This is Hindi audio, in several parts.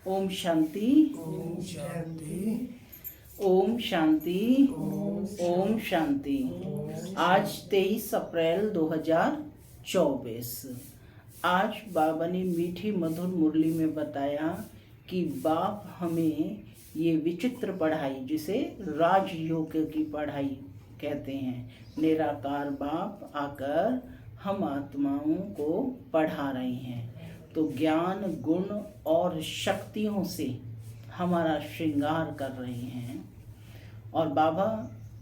ओम शांति, ओम शांति, ओम शांति, ओम शांति। आज 23 अप्रैल 2024। आज बाबा ने मीठी मधुर मुरली में बताया कि बाप हमें ये विचित्र पढ़ाई, जिसे राजयोग की पढ़ाई कहते हैं, निराकार बाप आकर हम आत्माओं को पढ़ा रहे हैं। तो ज्ञान, गुण और शक्तियों से हमारा श्रृंगार कर रहे हैं। और बाबा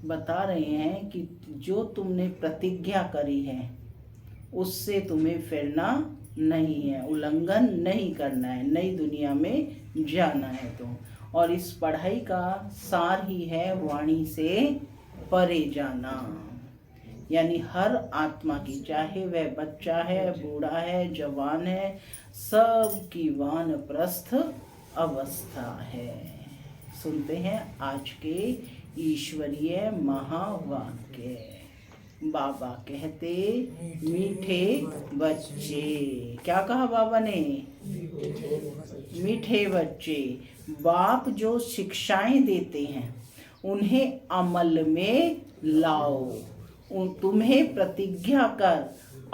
बता रहे हैं कि जो तुमने प्रतिज्ञा करी है उससे तुम्हें फिरना नहीं है, उल्लंघन नहीं करना है, नई दुनिया में जाना है। तो और इस पढ़ाई का सार ही है वाणी से परे जाना, यानी हर आत्मा की, चाहे वह बच्चा है, बूढ़ा है, जवान है, सब की वानप्रस्थ अवस्था है। सुनते हैं आज के ईश्वरीय महावाक्य। बाबा कहते, मीठे बच्चे, क्या कहा बाबा ने? मीठे बच्चे, बाप जो शिक्षाएं देते हैं उन्हें अमल में लाओ। तुम्हें प्रतिज्ञा कर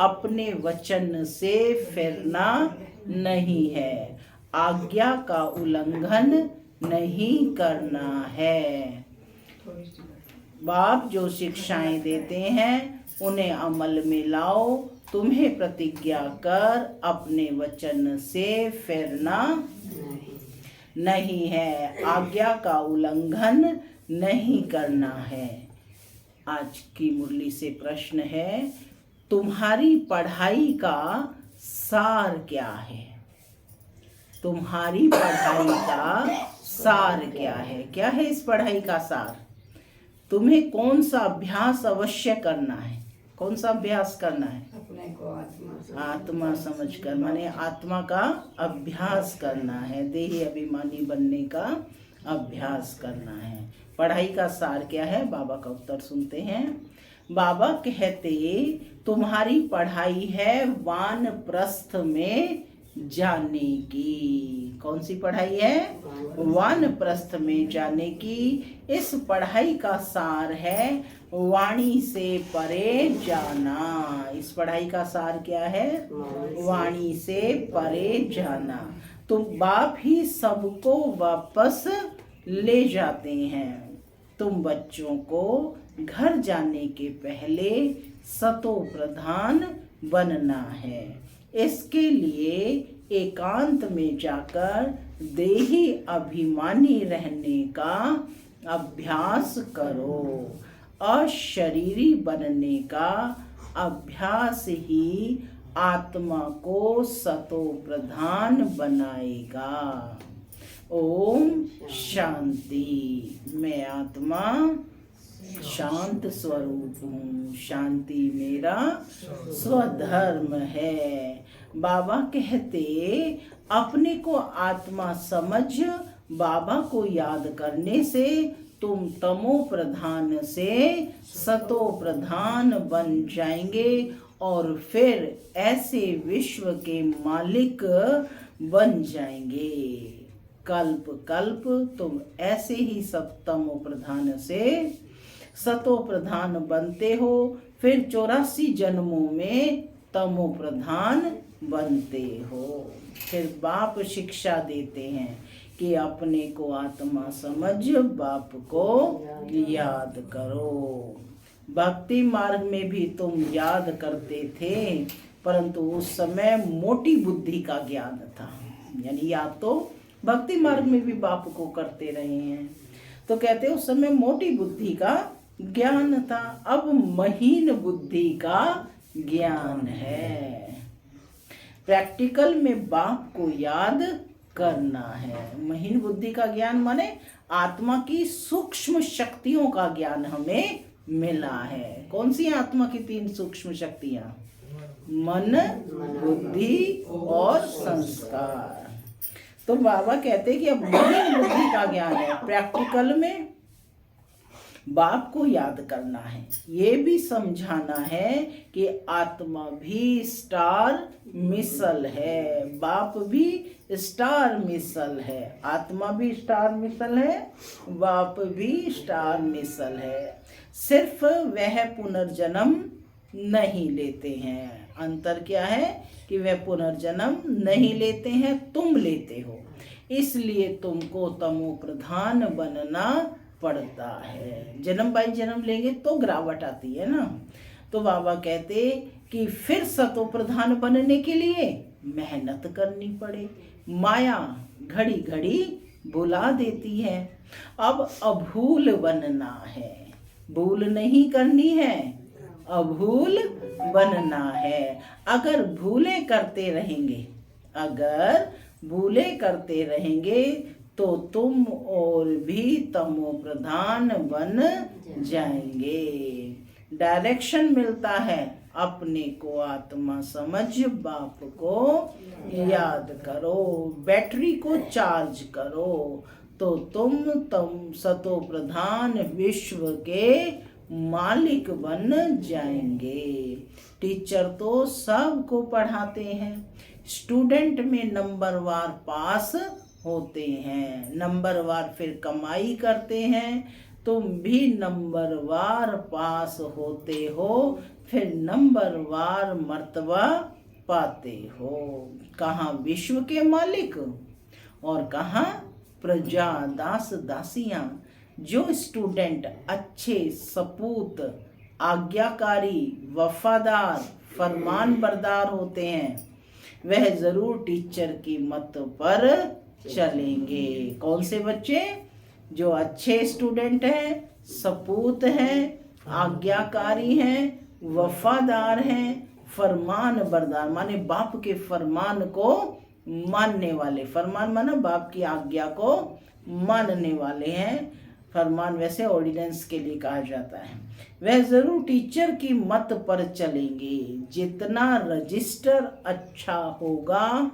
अपने वचन से फिरना नहीं है, आज्ञा का उल्लंघन नहीं करना है। बाप जो शिक्षाएं देते हैं उन्हें अमल में लाओ। तुम्हें प्रतिज्ञा कर अपने वचन से फिरना नहीं है, आज्ञा का उल्लंघन नहीं करना है। आज की मुरली से प्रश्न है, तुम्हारी पढ़ाई का सार क्या है? तुम्हारी पढ़ाई का सार क्या है? क्या है इस पढ़ाई का सार? तुम्हें कौन सा अभ्यास अवश्य करना है? कौन सा अभ्यास करना है? अपने को आत्मा समझकर, माने आत्मा का अभ्यास करना है, देही अभिमानी बनने का अभ्यास करना है। पढ़ाई का सार क्या है? बाबा का उत्तर सुनते हैं। बाबा कहते, तुम्हारी पढ़ाई है वानप्रस्थ में जाने की। कौन सी पढ़ाई है? वानप्रस्थ में जाने की। इस पढ़ाई का सार है वाणी से परे जाना। इस पढ़ाई का सार क्या है? वाणी से परे जाना। तो बाप ही सबको वापस ले जाते हैं। तुम बच्चों को घर जाने के पहले सतो प्रधान बनना है। इसके लिए एकांत में जाकर देही अभिमानी रहने का अभ्यास करो। अशरीरी बनने का अभ्यास ही आत्मा को सतो प्रधान बनाएगा। ओम शांति। मैं आत्मा शांत स्वरूप हूँ, शांति मेरा स्वधर्म है। बाबा कहते, अपने को आत्मा समझ बाबा को याद करने से तुम तमो प्रधान से सतो प्रधान बन जाएंगे और फिर ऐसे विश्व के मालिक बन जाएंगे। कल्प कल्प तुम ऐसे ही सब तमो प्रधान से सतो प्रधान बनते हो, फिर 84 जन्मों में तमो प्रधान बनते हो। फिर बाप शिक्षा देते हैं कि अपने को आत्मा समझ बाप को याद करो। भक्ति मार्ग में भी तुम याद करते थे, परंतु उस समय मोटी बुद्धि का ज्ञान था। यानी याद तो भक्ति मार्ग में भी बाप को करते रहे हैं। तो कहते उस समय मोटी बुद्धि का ज्ञान था, अब महीन बुद्धि का ज्ञान है। प्रैक्टिकल में बाप को याद करना है। महीन बुद्धि का ज्ञान माने आत्मा की सूक्ष्म शक्तियों का ज्ञान हमें मिला है। कौन सी आत्मा की 3 सूक्ष्म शक्तियां? मन, बुद्धि और संस्कार। तो बाबा कहते कि अब महीन बुद्धि का ज्ञान है। प्रैक्टिकल में बाप को याद करना है, ये भी समझाना है कि आत्मा भी स्टार मिसल है, बाप भी स्टार मिसल है, आत्मा भी स्टार मिसल है, बाप भी स्टार मिसल है। सिर्फ वह पुनर्जन्म नहीं लेते हैं। अंतर क्या है कि वह पुनर्जन्म नहीं लेते हैं, तुम लेते हो, इसलिए तुमको तमो प्रधान बनना पड़ता है। जन्म बाई जन्म लेंगे तो गिरावट आती है ना। तो बाबा कहते कि फिर सतो प्रधान बनने के लिए मेहनत करनी पड़े। माया घड़ी घड़ी बुला देती है। अब अभूल बनना है, भूल नहीं करनी है, अभूल बनना है। अगर भूले करते रहेंगे, अगर भूले करते रहेंगे तो तुम और भी तमो प्रधान बन जाएंगे। डायरेक्शन मिलता है, अपने को आत्मा समझ बाप को याद करो, बैटरी को चार्ज करो, तो तुम सतो प्रधान विश्व के मालिक बन जाएंगे। टीचर तो सबको पढ़ाते हैं, स्टूडेंट में नंबरवार पास होते हैं, नंबरवार फिर कमाई करते हैं, तुम भी नंबरवार पास होते हो, फिर नंबरवार मर्तबा पाते हो। कहाँ विश्व के मालिक और कहाँ प्रजा दास दासियां। जो स्टूडेंट अच्छे सपूत आज्ञाकारी वफादार फरमान बरदार होते हैं वह जरूर टीचर की मत पर चलेंगे। कौन से बच्चे? जो अच्छे स्टूडेंट हैं, सपूत हैं, आज्ञाकारी हैं, वफादार हैं, फरमान बरदार माने बाप के फरमान को मानने वाले, फरमान माना बाप की आज्ञा को मानने वाले हैं। फरमान वैसे ऑर्डिनेंस के लिए कहा जाता है। वह जरूर टीचर की मत पर चलेंगे। जितना रजिस्टर अच्छा होगा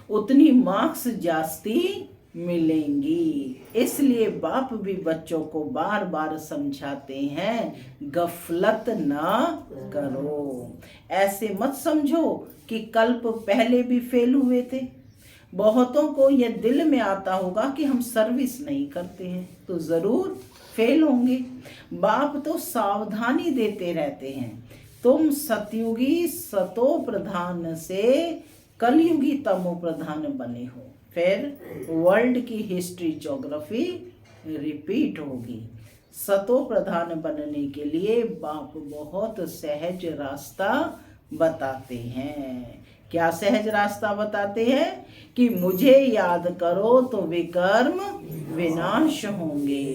उतनी मार्क्स जास्ती मिलेंगी। इसलिए बाप भी बच्चों को बार बार समझाते हैं गफलत ना करो। ऐसे मत समझो कि कल्प पहले भी फेल हुए थे। बहुतों को यह दिल में आता होगा कि हम सर्विस नहीं करते हैं तो जरूर फेल होंगे। बाप तो सावधानी देते रहते हैं, तुम सतयुगी सतो प्रधान से कलयुगी तमो प्रधान बने हो। फिर वर्ल्ड की हिस्ट्री ज्योग्राफी रिपीट होगी। सतो प्रधान बनने के लिए बाप बहुत सहज रास्ता बताते हैं। क्या सहज रास्ता बताते हैं? कि मुझे याद करो तो विकर्म विनाश होंगे।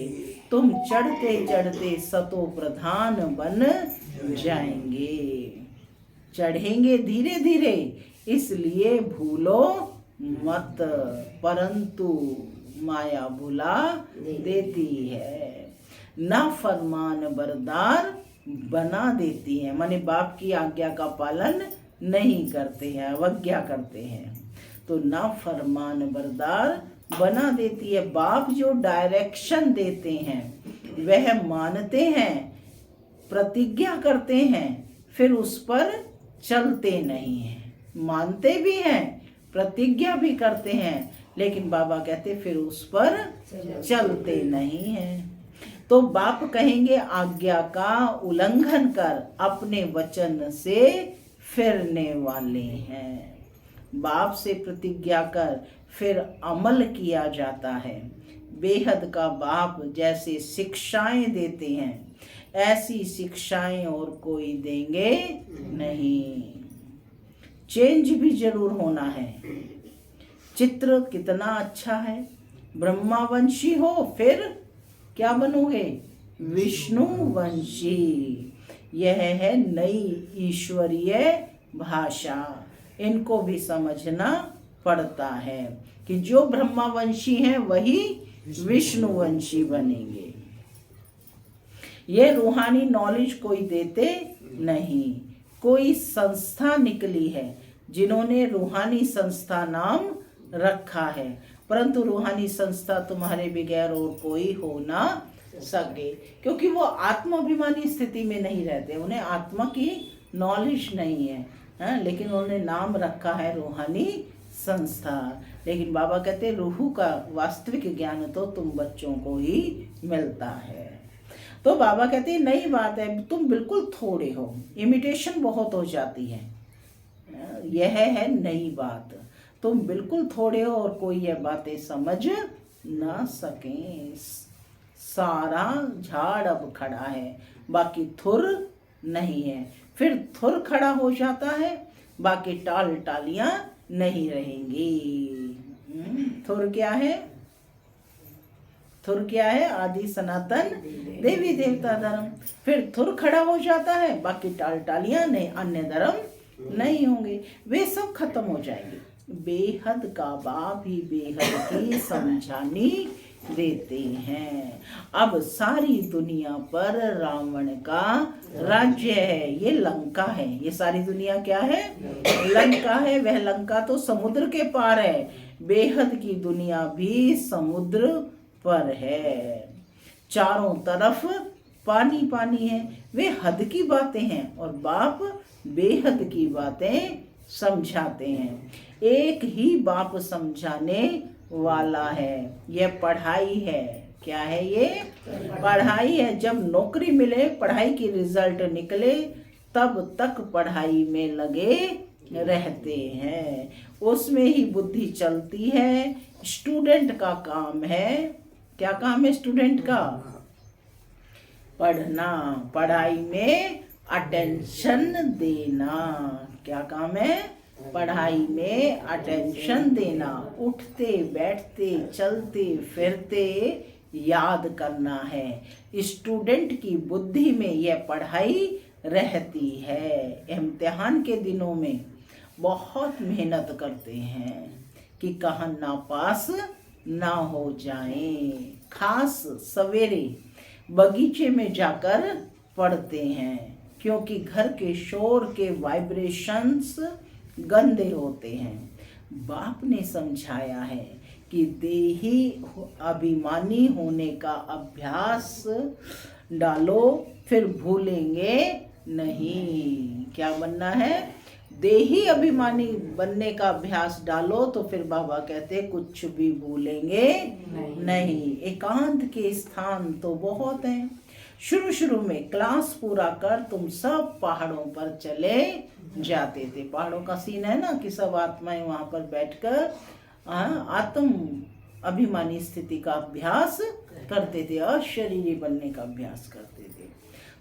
तुम चढ़ते चढ़ते सतो प्रधान बन जाएंगे। चढ़ेंगे धीरे धीरे, इसलिए भूलो मत, परंतु माया भुला देती है, ना फरमान बरदार बना देती है। माने बाप की आज्ञा का पालन नहीं करते हैं, अवज्ञा करते हैं, तो ना फरमान बरदार बना देती है। बाप जो डायरेक्शन देते हैं वह मानते हैं, प्रतिज्ञा करते हैं, फिर उस पर चलते नहीं हैं। मानते भी हैं, प्रतिज्ञा भी करते हैं, लेकिन बाबा कहते फिर उस पर चलते नहीं हैं। तो बाप कहेंगे आज्ञा का उल्लंघन कर अपने वचन से फिरने वाले हैं। बाप से प्रतिज्ञा कर फिर अमल किया जाता है। बेहद का बाप जैसे शिक्षाएं देते हैं ऐसी शिक्षाएं और कोई देंगे नहीं। चेंज भी जरूर होना है। चित्र कितना अच्छा है, ब्रह्मावंशी हो फिर क्या बनोगे? विष्णुवंशी। यह है नई ईश्वरीय भाषा। इनको भी समझना पड़ता है कि जो ब्रह्मावंशी हैं वही विष्णुवंशी बनेंगे। ये रूहानी नॉलेज कोई देते नहीं। कोई संस्था निकली है जिन्होंने रूहानी संस्था नाम रखा है, परंतु रूहानी संस्था तुम्हारे बगैर और कोई हो ना सके, क्योंकि वो आत्माभिमानी स्थिति में नहीं रहते, उन्हें आत्मा की नॉलेज नहीं है, हाँ? लेकिन उन्होंने नाम रखा है रूहानी संस्था। लेकिन बाबा कहते हैं रूह का वास्तविक ज्ञान तो तुम बच्चों को ही मिलता है। तो बाबा कहते हैं नई बात है, तुम बिल्कुल थोड़े हो, इमिटेशन बहुत हो जाती है, यह है नई बात, तुम बिल्कुल थोड़े हो और कोई यह बातें समझ ना सके। सारा झाड़ अब खड़ा है, बाकी थुर नहीं है। फिर थुर खड़ा हो जाता है, बाकी टाल टालियां नहीं रहेंगी। थुर क्या है? थुर क्या है? आदि सनातन देवी देवता धर्म। फिर थुर खड़ा हो जाता है, बाकी टाल टालियां नहीं, अन्य धर्म नहीं होंगे, वे सब खत्म हो जाएंगे। बेहद का बाप ही बेहद की समझानी देते हैं। अब सारी दुनिया पर रावण का राज्य है, ये लंका है, ये सारी दुनिया क्या है? लंका है। वह लंका तो समुद्र के पार है, बेहद की दुनिया भी समुद्र पर है। चारों तरफ पानी पानी है, वे हद की बातें हैं और बाप बेहद की बातें समझाते हैं। एक ही बाप समझाने वाला है, यह पढ़ाई है। क्या है ये? पढ़ाई है। जब नौकरी मिले, पढ़ाई की रिजल्ट निकले, तब तक पढ़ाई में लगे रहते हैं, उसमें ही बुद्धि चलती है। स्टूडेंट का काम है, क्या काम है स्टूडेंट का? पढ़ना, पढ़ाई में अटेंशन देना। क्या काम है? पढ़ाई में अटेंशन देना। उठते बैठते चलते फिरते याद करना है। स्टूडेंट की बुद्धि में यह पढ़ाई रहती है। इम्तिहान के दिनों में बहुत मेहनत करते हैं कि कहाँ ना पास ना हो जाएं। खास सवेरे बगीचे में जाकर पढ़ते हैं, क्योंकि घर के शोर के वाइब्रेशंस गंदे होते हैं। बाप ने समझाया है कि देही अभिमानी होने का अभ्यास डालो, फिर भूलेंगे नहीं। क्या बनना है? देही अभिमानी बनने का अभ्यास डालो तो फिर बाबा कहते कुछ भी भूलेंगे नहीं। एकांत के स्थान तो बहुत हैं। शुरू शुरू में क्लास पूरा कर तुम सब पहाड़ों पर चले जाते थे। पहाड़ों का सीन है ना कि सब आत्माएं वहां पर बैठकर आत्म अभिमानी स्थिति का अभ्यास करते थे, अशरीरी बनने का अभ्यास करते थे।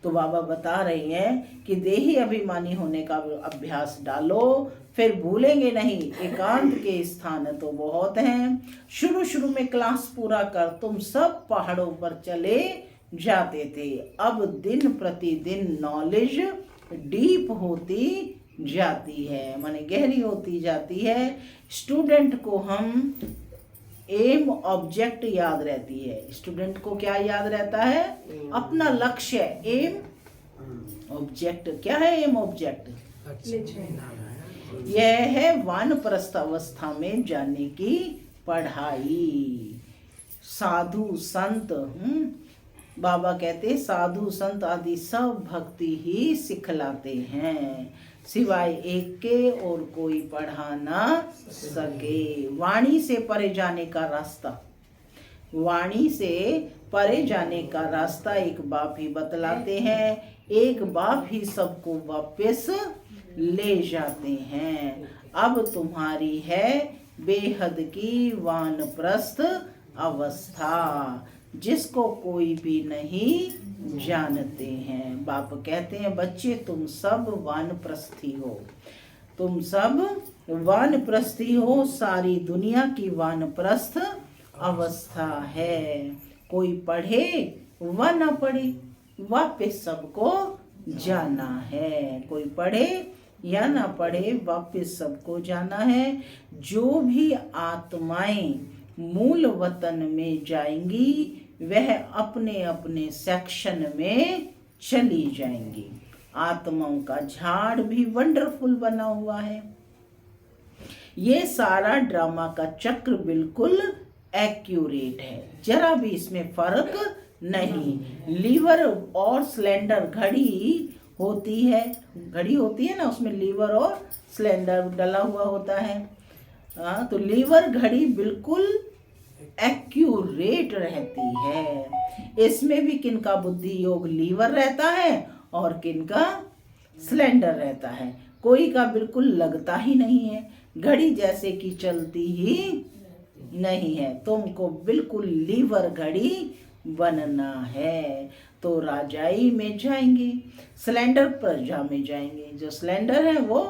तो बाबा बता रहे हैं कि देही अभिमानी होने का अभ्यास डालो, फिर भूलेंगे नहीं। एकांत के स्थान तो बहुत हैं। शुरू शुरू में क्लास पूरा कर तुम सब पहाड़ों पर चले जाते थे। अब दिन प्रतिदिन नॉलेज डीप होती जाती है, माने गहरी होती जाती है। स्टूडेंट को हम एम ऑब्जेक्ट याद रहती है। स्टूडेंट को क्या याद रहता है? अपना लक्ष्य। एम ऑब्जेक्ट क्या है? एम ऑब्जेक्ट यह है वानप्रस्थ अवस्था में जाने की पढ़ाई। साधु संत बाबा कहते साधु संत आदि सब भक्ति ही सिखलाते हैं, सिवाय एक के और कोई पढ़ा ना सके। वाणी से परे जाने का रास्ता, वाणी से परे जाने का रास्ता एक बाप ही बतलाते हैं। एक बाप ही सबको वापस ले जाते हैं। अब तुम्हारी है बेहद की वानप्रस्थ अवस्था, जिसको कोई भी नहीं जानते हैं। बाप कहते हैं बच्चे तुम सब वानप्रस्थी हो, तुम सब वानप्रस्थी हो। सारी दुनिया की वानप्रस्थ अवस्था है। कोई पढ़े व न पढ़े, वापस सबको जाना है। कोई पढ़े या ना पढ़े, वापस सबको जाना है। जो भी आत्माएं मूल वतन में जाएंगी वह अपने अपने सेक्शन में चली जाएंगी। आत्माओं का झाड़ भी वंडरफुल बना हुआ है। ये सारा ड्रामा का चक्र बिल्कुल एक्यूरेट है, जरा भी इसमें फर्क नहीं। लीवर और सिलेंडर घड़ी होती है ना, उसमें लीवर और सिलेंडर डला हुआ होता है। तो लीवर घड़ी बिल्कुल एक्यूरेट रहती है। इसमें भी किनका बुद्धि योग लीवर रहता है और किनका सिलेंडर रहता है। कोई का बिल्कुल लगता ही नहीं है, घड़ी जैसे कि चलती ही नहीं है। तुमको बिल्कुल लीवर घड़ी बनना है। तो राजाई में जाएंगे, सिलेंडर प्रजा में जाएंगे। जो सिलेंडर है वो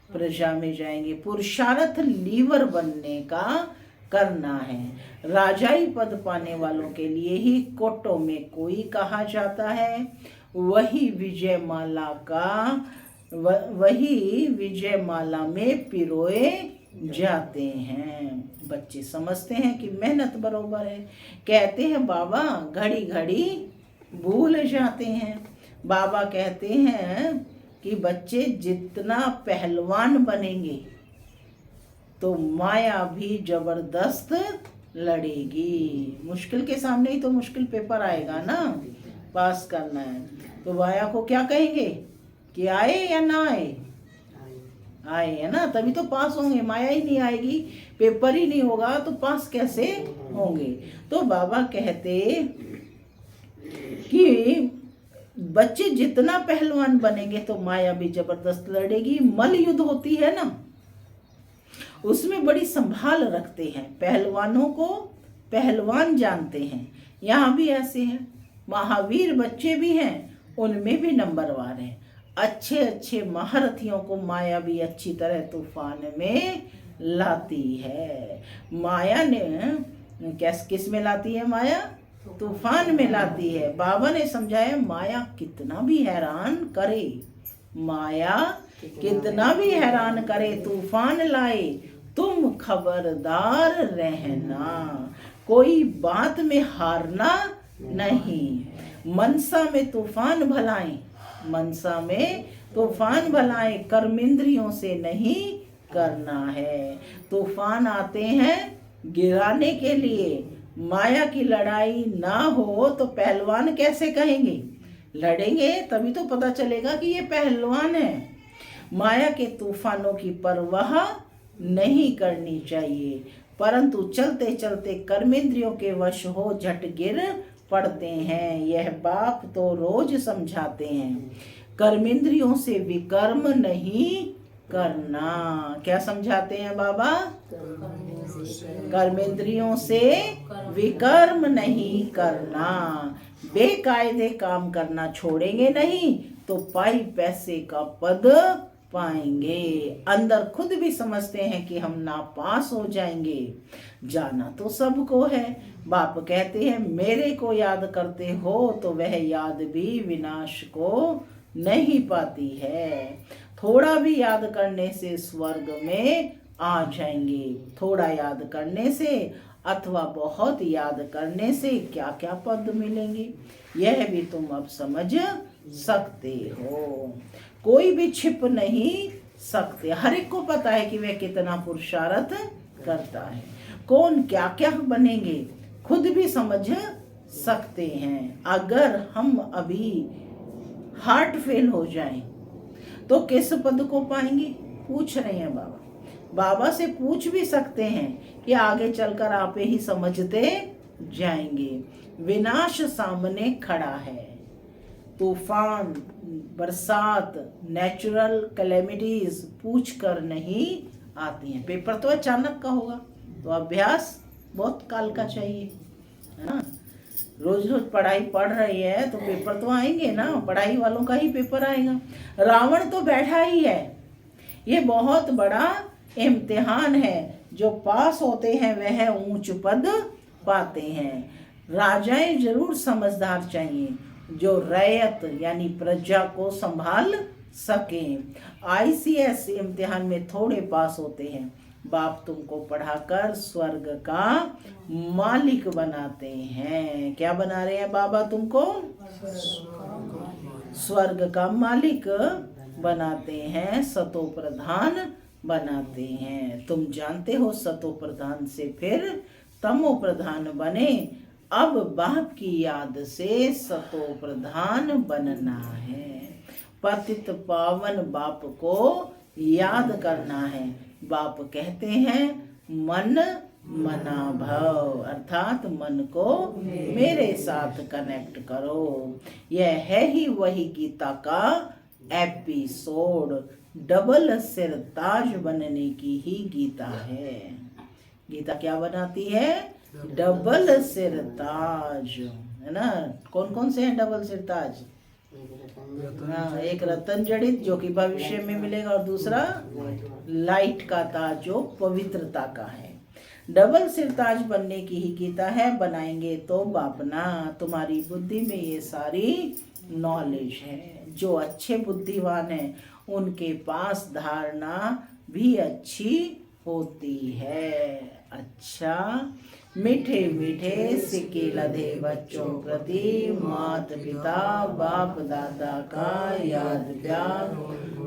प्रजा में जाएंगे। पुरुषार्थ लीवर बनने का करना है। राजाई पद पाने वालों के लिए ही कोटो में कोई कहा जाता है। वही विजय माला में पिरोए जाते हैं। बच्चे समझते हैं कि मेहनत बरोबर है। कहते हैं बाबा घड़ी घड़ी भूल जाते हैं। बाबा कहते हैं कि बच्चे जितना पहलवान बनेंगे तो माया भी जबरदस्त लड़ेगी। मुश्किल के सामने ही तो मुश्किल पेपर आएगा ना, पास करना है। तो माया को क्या कहेंगे कि आए या ना आए? आए है ना, तभी तो पास होंगे। माया ही नहीं आएगी, पेपर ही नहीं होगा तो पास कैसे होंगे? तो बाबा कहते कि बच्चे जितना पहलवान बनेंगे तो माया भी जबरदस्त लड़ेगी। मल युद्ध होती है ना, उसमें बड़ी संभाल रखते हैं। पहलवानों को पहलवान जानते हैं। यहाँ भी ऐसे हैं। महावीर बच्चे भी हैं, उनमें भी नंबरवार हैं। अच्छे अच्छे महारथियों को माया भी अच्छी तरह तूफान में लाती है। माया ने किस में लाती है? माया तूफान में लाती है। बाबा ने समझाया माया कितना भी हैरान करे, माया कितना भी हैरान करे, तूफान लाए, तुम खबरदार रहना। कोई बात में हारना नहीं। मनसा में तूफान भलाएं, मनसा में तूफान भलाएं, कर्मेंद्रियों से नहीं करना है। तूफान आते हैं गिराने के लिए। माया की लड़ाई ना हो तो पहलवान कैसे कहेंगे? लड़ेंगे तभी तो पता चलेगा कि ये पहलवान है। माया के तूफानों की परवाह नहीं करनी चाहिए, परंतु चलते चलते कर्मेंद्रियों के वश हो झट गिर पड़ते हैं। यह बाप तो रोज समझाते हैं। कर्मेंद्रियों से विकर्म नहीं करना। क्या समझाते हैं बाबा? कर्मेंद्रियों से विकर्म नहीं करना। बेकायदे काम करना छोड़ेंगे नहीं तो पाई पैसे का पद पाएंगे। अंदर खुद भी समझते हैं कि हम नापास हो जाएंगे। जाना तो सबको है। बाप कहते हैं मेरे को याद करते हो तो वह याद भी विनाश को नहीं पाती है। थोड़ा भी याद करने से स्वर्ग में आ जाएंगे। थोड़ा याद करने से अथवा बहुत याद करने से क्या क्या पद मिलेंगे, यह भी तुम अब समझ सकते हो। कोई भी छिप नहीं सकते। हर एक को पता है कि वह कितना पुरुषार्थ करता है। कौन क्या क्या बनेंगे खुद भी समझ सकते हैं। अगर हम अभी हार्ट फेल हो जाएं तो किस पद को पाएंगे? पूछ रहे हैं बाबा। बाबा से पूछ भी सकते हैं कि आगे चलकर आप ही समझते जाएंगे। विनाश सामने खड़ा है। तूफान, बरसात, नेचुरल कैलेमिटीज पूछ कर नहीं आती हैं। पेपर तो अचानक का होगा, तो अभ्यास बहुत काल का चाहिए, है ना। रोज रोज पढ़ाई पढ़ रही है तो पेपर तो आएंगे ना, पढ़ाई वालों का ही पेपर आएगा। रावण तो बैठा ही है। ये बहुत बड़ा इम्तिहान है। जो पास होते हैं वह ऊंच पद पाते हैं। राजाएं जरूर समझदार चाहिए जो रैयत यानी प्रजा को संभाल सकें। ICS इम्तिहान में थोड़े पास होते हैं। बाप तुमको पढ़ाकर स्वर्ग का मालिक बनाते हैं। क्या बना रहे हैं बाबा तुमको? स्वर्ग का मालिक बनाते हैं, सतो प्रधान बनाते हैं। तुम जानते हो सतो प्रधान से फिर तमो प्रधान बने अब बाप की याद से सतो प्रधान बनना है। पतित पावन बाप को याद करना है। बाप कहते हैं मन मना भव, अर्थात मन को मेरे साथ कनेक्ट करो। यह है ही वही गीता का एपिसोड। डबल सिर ताज बनने की ही गीता है। गीता क्या बनाती है? डबल सिर ताज, है ना। कौन कौन से हैं डबल सिर ताज? हाँ, एक रतन जड़ित जो कि भविष्य में मिलेगा, और दूसरा लाइट का ताज जो पवित्रता का है। डबल सिर ताज बनने की ही गीता है। बनाएंगे तो बापना। तुम्हारी बुद्धि में ये सारी नॉलेज है। जो अच्छे बुद्धिमान हैं उनके पास धारणा भी अच्छी होती है। अच्छा, मीठे मीठे सिक्के लदे बच्चों प्रति मात पिता बाप दादा का याद प्यार।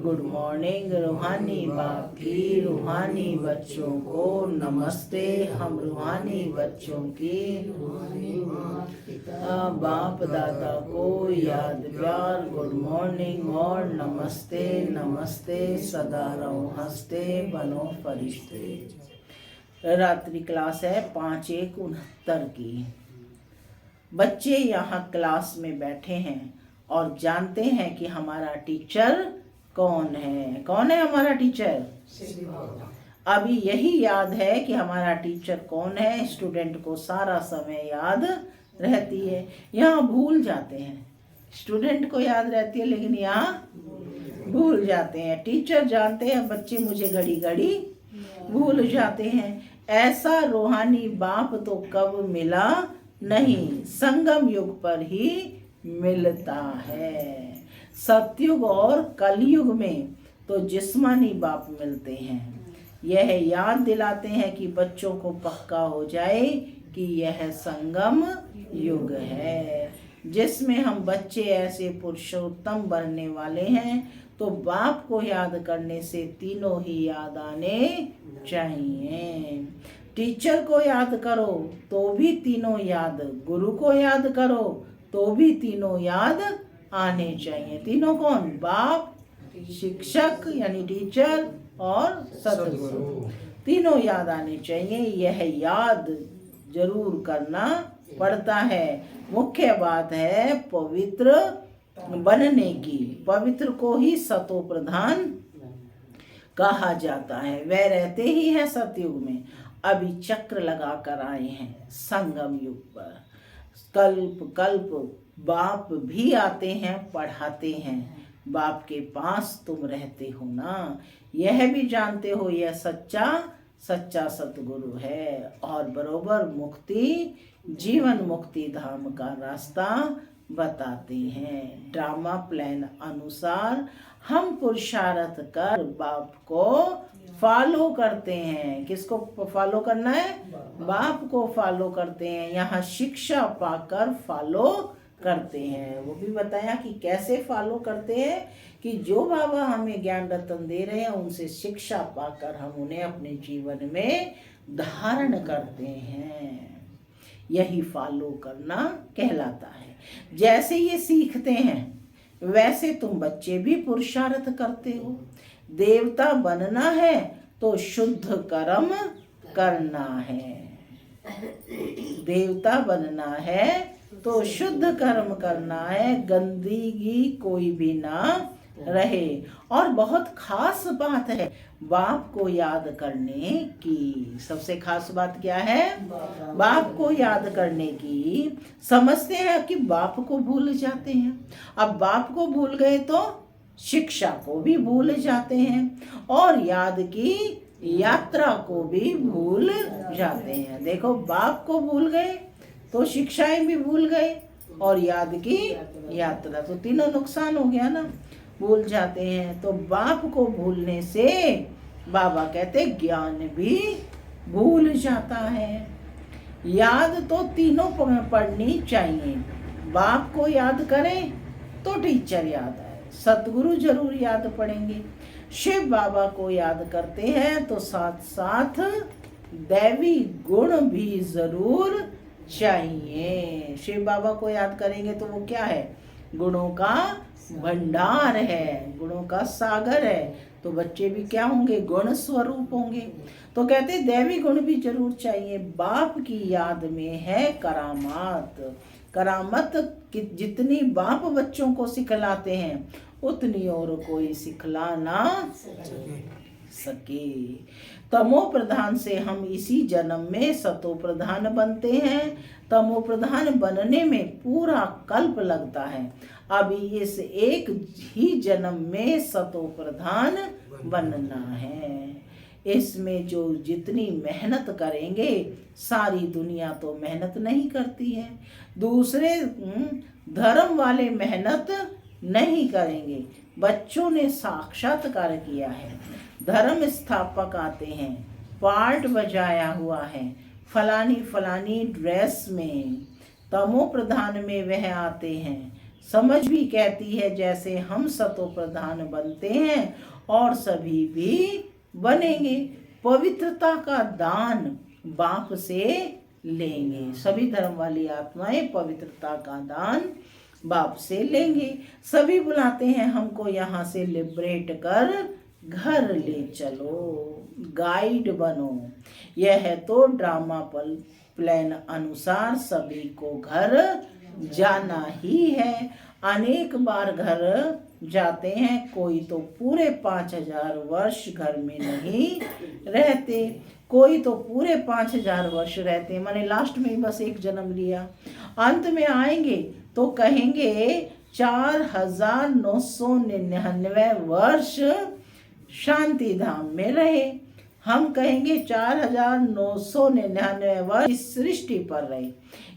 गुड मॉर्निंग रूहानी बाप की रूहानी बच्चों को नमस्ते। हम रूहानी बच्चों की बाप दादा को याद प्यार। गुड मॉर्निंग और नमस्ते नमस्ते। सदा रहो हंसते बनो फरिश्ते। रात्रि क्लास है 5/1/69 की। बच्चे यहाँ क्लास में बैठे हैं और जानते हैं कि हमारा टीचर कौन है। कौन है हमारा टीचर? अभी यही याद है कि हमारा टीचर कौन है। स्टूडेंट को सारा समय याद रहती है, यहाँ भूल जाते हैं। स्टूडेंट को याद रहती है लेकिन यहाँ भूल जाते हैं। टीचर जानते हैं, बच्चे मुझे घड़ी घड़ी भूल जाते हैं। ऐसा रूहानी बाप तो कब मिला नहीं, संगम युग पर ही मिलता है। सतयुग और कलयुग में तो जिस्मानी बाप मिलते हैं। यह याद दिलाते हैं कि बच्चों को पक्का हो जाए कि यह संगम युग है जिसमें हम बच्चे ऐसे पुरुषोत्तम बनने वाले हैं। तो बाप को याद करने से तीनों ही याद आने चाहिए। टीचर को याद करो तो भी तीनों याद, गुरु को याद करो तो भी तीनों याद आने चाहिए। तीनों कौन? बाप, शिक्षक यानी टीचर और सतगुरु, तीनों याद आने चाहिए। यह याद जरूर करना पड़ता है। मुख्य बात है पवित्र बनने की। पवित्र को ही सतो प्रधान कहा जाता है। वह रहते ही है सतयुग में। अभी चक्र लगा कर आए हैं संगम युग पर। कल्प कल्प बाप भी आते हैं, पढ़ाते हैं। बाप के पास तुम रहते हो ना, यह भी जानते हो यह सच्चा सच्चा सतगुरु है और बरोबर मुक्ति जीवन मुक्ति धाम का रास्ता बताते हैं। ड्रामा प्लान अनुसार हम पुरुषार्थ कर बाप को फॉलो करते हैं। किसको फॉलो करना है? बाप को फॉलो करते हैं। यहाँ शिक्षा पाकर फॉलो करते हैं। वो भी बताया कि कैसे फॉलो करते हैं कि जो बाबा हमें ज्ञान रतन दे रहे हैं उनसे शिक्षा पाकर हम उन्हें अपने जीवन में धारण करते हैं। यही फॉलो करना कहलाता है। जैसे ये सीखते हैं वैसे तुम बच्चे भी पुरुषार्थ करते हो। देवता बनना है तो शुद्ध कर्म करना है। देवता बनना है तो शुद्ध कर्म करना है, गंदगी कोई भी ना रहे। और बहुत खास बात है बाप को याद करने की। सबसे खास बात क्या है? बाप को याद करने की। समझते हैं कि बाप को भूल जाते हैं। अब बाप को भूल गए तो शिक्षा को भी भूल जाते हैं और याद की यात्रा को भी भूल जाते हैं। देखो, बाप को भूल गए तो शिक्षाएं भी भूल गए और याद की यात्रा, तो तीनों नुकसान हो गया ना। भूल जाते हैं तो बाप को भूलने से बाबा कहते ज्ञान भी भूल जाता है। याद तो तीनों पढ़नी चाहिए। बाप को याद करें तो टीचर याद आए, सतगुरु जरूर याद पड़ेंगे। शिव बाबा को याद करते हैं तो साथ साथ दैवी गुण भी जरूर चाहिए। शिव बाबा को याद करेंगे तो वो क्या है? गुणों का भंडार है, गुणों का सागर है। तो बच्चे भी क्या होंगे? गुण स्वरूप होंगे। तो कहते दैवी गुण भी जरूर चाहिए। बाप की याद में है करामात। करामत जितनी बाप बच्चों को सिखलाते हैं उतनी और कोई सिखला ना सके। तमो प्रधान से हम इसी जन्म में सतो प्रधान बनते हैं। तमो प्रधान बनने में पूरा कल्प लगता है। अभी इस एक ही जन्म में सतो प्रधान बनना है। इसमें जो जितनी मेहनत करेंगे, सारी दुनिया तो मेहनत नहीं करती है। दूसरे धर्म वाले मेहनत नहीं करेंगे। बच्चों ने साक्षात्कार किया है। धर्म स्थापक आते हैं, पार्ट बजाया हुआ है फलानी फलानी ड्रेस में। तमो प्रधान में वह आते हैं। समझ भी कहती है जैसे हम सतो प्रधान बनते हैं और सभी भी बनेंगे। पवित्रता का दान बाप से लेंगे। सभी धर्म वाली आत्माएं पवित्रता का दान बाप से लेंगे। सभी बुलाते हैं हमको यहाँ से लिबरेट कर घर ले चलो, गाइड बनो। यह है तो ड्रामा प्लान अनुसार सभी को घर जाना ही है। अनेक बार घर जाते हैं। कोई तो पूरे 5000 वर्ष घर में नहीं रहते, कोई तो पूरे 5000 वर्ष रहते। मैंने लास्ट में बस एक जन्म लिया। अंत में आएंगे तो कहेंगे 4999 वर्ष शांति धाम में रहे। हम कहेंगे 4999 वर्ष इस सृष्टि पर रहे।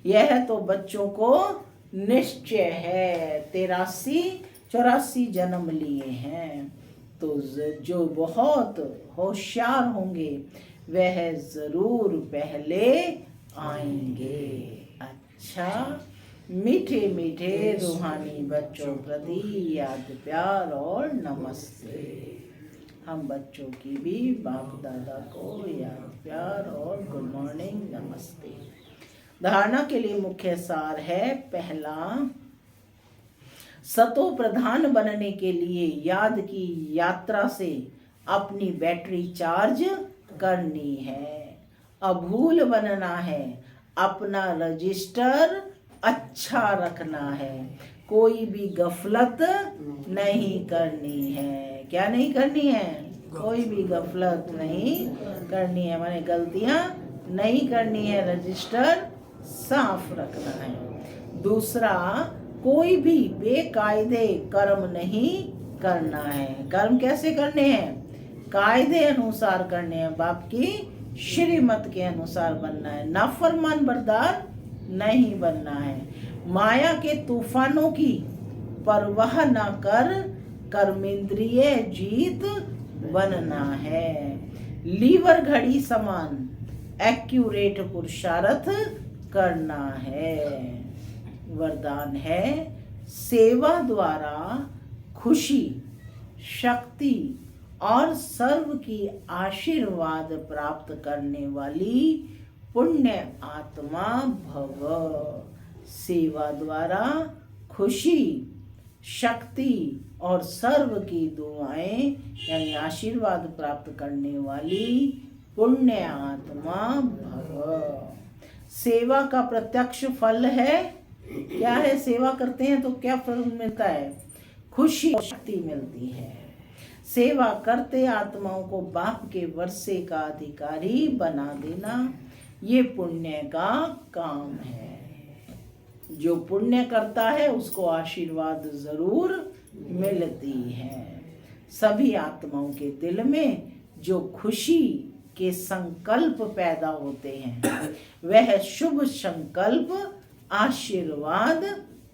यह तो बच्चों को निश्चय है। 83-84 जन्म लिए हैं। तो जो बहुत होशियार होंगे वह जरूर पहले आएंगे। अच्छा, मीठे मीठे रूहानी बच्चों प्रति याद प्यार और नमस्ते। हम बच्चों की भी बाप दादा को याद प्यार और गुड मॉर्निंग नमस्ते। धारणा के लिए मुख्य सार है। पहला, सतो प्रधान बनने के लिए याद की यात्रा से अपनी बैटरी चार्ज करनी है। अभूल बनना है। अपना रजिस्टर अच्छा रखना है। कोई भी गफलत नहीं करनी है। क्या नहीं करनी है? कोई भी गफलत नहीं करनी है, माने गलतियां नहीं करनी है। रजिस्टर साफ रखना है। दूसरा, कोई भी बेकायदे कर्म नहीं करना है। कर्म कैसे करने हैं? कायदे अनुसार करने हैं। बाप की श्रीमत के अनुसार बनना है। नाफरमान बरदार नहीं बनना है। माया के तूफानों की परवाह न कर कर्मेंद्रिय जीत बनना है। लीवर घड़ी समान एक्यूरेट पुरुषार्थ करना है। वरदान है, सेवा द्वारा खुशी, शक्ति और सर्व की आशीर्वाद प्राप्त करने वाली पुण्य आत्मा भव। सेवा द्वारा खुशी, शक्ति और सर्व की दुआएं यानी आशीर्वाद प्राप्त करने वाली पुण्य आत्मा भव। सेवा का प्रत्यक्ष फल है। क्या है? सेवा करते हैं तो क्या फल मिलता है? खुशी और शक्ति मिलती है। सेवा करते आत्माओं को बाप के वर्षे का अधिकारी बना देना, ये पुण्य का काम है। जो पुण्य करता है उसको आशीर्वाद जरूर मिलती है। सभी आत्माओं के दिल में जो खुशी के संकल्प पैदा होते हैं वह शुभ संकल्प आशीर्वाद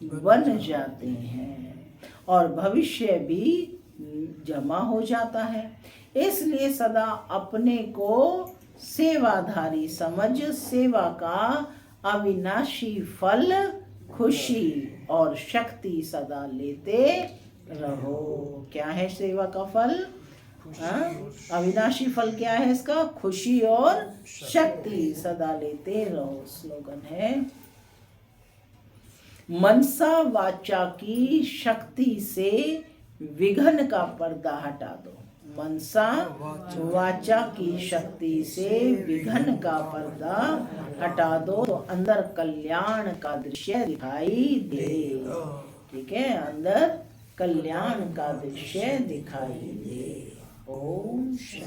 बन जाते हैं और भविष्य भी जमा हो जाता है। इसलिए सदा अपने को सेवाधारी समझ सेवा का अविनाशी फल खुशी और शक्ति सदा लेते रहो। क्या है सेवा का फल? हाँ? अविनाशी फल क्या है इसका? खुशी और शक्ति सदा लेते रहो। स्लोगन है मनसा वाचा की शक्ति से विघ्न का पर्दा हटा दो। मनसा वाचा की शक्ति से विघ्न का पर्दा हटा दो तो अंदर कल्याण का दृश्य दिखाई दे। ठीक है, अंदर कल्याण का दृश्य दिखाई दे। ओम शांति।